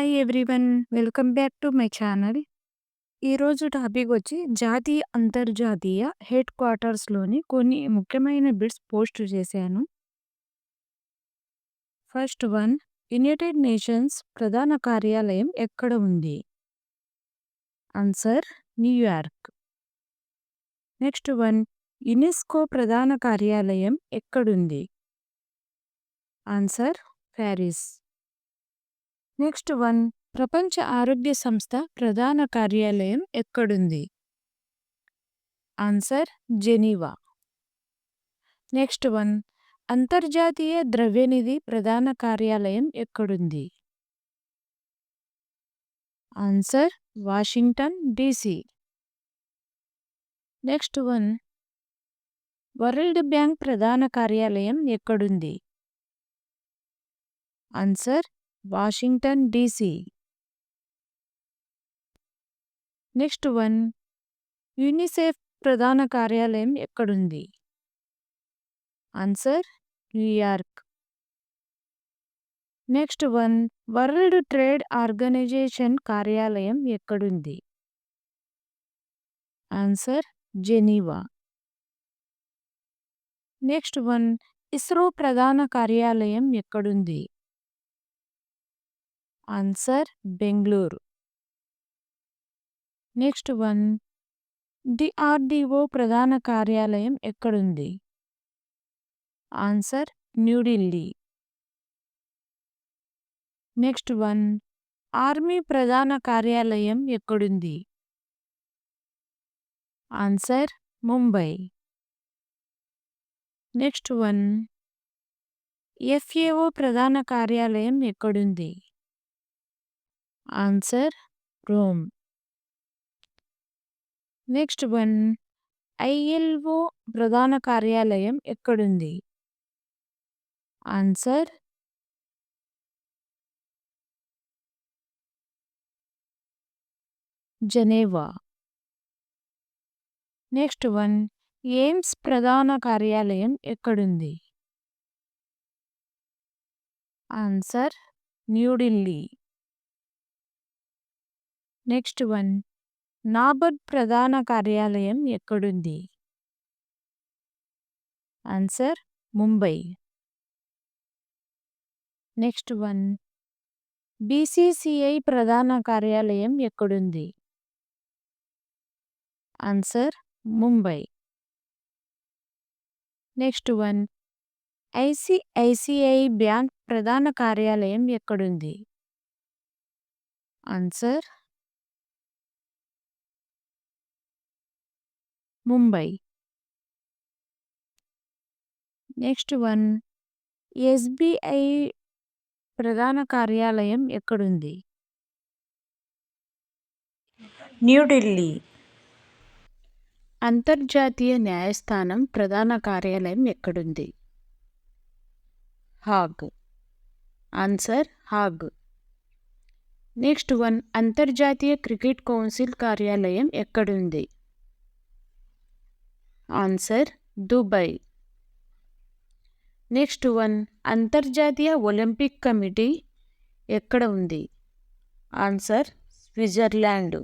Hi everyone. Welcome back to my channel. ఈరోజు topic వచ్చి జాతీయ, అంతర్జాతీయ హెడ్ క్వార్టర్స్‌లోని కొన్ని ముఖ్యమైన బిట్స్ పోస్ట్ చేశాను. ఫస్ట్ వన్, యునైటెడ్ నేషన్స్ ప్రధాన కార్యాలయం ఎక్కడ ఉంది? Answer New York. Next one, UNESCO ప్రధాన కార్యాలయం ఎక్కడుంది? Answer Paris. నెక్స్ట్ వన్, ప్రపంచ ఆరోగ్య సంస్థ ప్రధాన కార్యాలయం ఎక్కడుంది? Answer Geneva. నెక్స్ట్ వన్, అంతర్జాతీయ ద్రవ్యనిధి ప్రధాన కార్యాలయం ఎక్కడుంది? Answer Washington DC. Next one, world bank ప్రధాన కార్యాలయం ఎక్కడుంది? Answer Washington DC. Next one, UNICEF ప్రధాన కార్యాలయం ఎక్కడుంది? Answer New York. Next one, world trade organisation కార్యాలయం ఎక్కడుంది? Answer Geneva. Next one, ISRO ప్రధాన కార్యాలయం ఎక్కడుంది? Answer Bengaluru. Next one, DRDO ప్రధాన కార్యాలయం ఎక్కడుంది? Answer New Delhi. Next one, army ప్రధాన కార్యాలయం ఎక్కడుంది? Answer Mumbai. Next one, FAO ప్రధాన కార్యాలయం ఎక్కడుంది? Answer Rome. Next one, ILO ప్రధాన కార్యాలయం ఎక్కడుంది? Answer Geneva. Next one, AIIMS ప్రధాన కార్యాలయం ఎక్కడుంది? Answer New Delhi. Next one, NABARD ప్రధాన కార్యాలయం ఎక్కడుంది? Answer Mumbai. Next one, BCCI ప్రధాన కార్యాలయం ఎక్కడుంది? Answer Mumbai. Next one, ICICI bank ప్రధాన కార్యాలయం ఎక్కడుంది? Answer Mumbai. Next one, SBI ప్రధాన కార్యాలయం ఎక్కడుంది? న్యూఢిల్లీ. అంతర్జాతీయ న్యాయస్థానం ప్రధాన కార్యాలయం ఎక్కడుంది? Hog. Answer hog. Next one, అంతర్జాతీయ క్రికెట్ కౌన్సిల్ కార్యాలయం ఎక్కడుంది? Answer Dubai. నెక్స్ట్ వన్, అంతర్జాతీయ ఒలింపిక్ కమిటీ ఎక్కడ ఉంది? Answer Switzerland.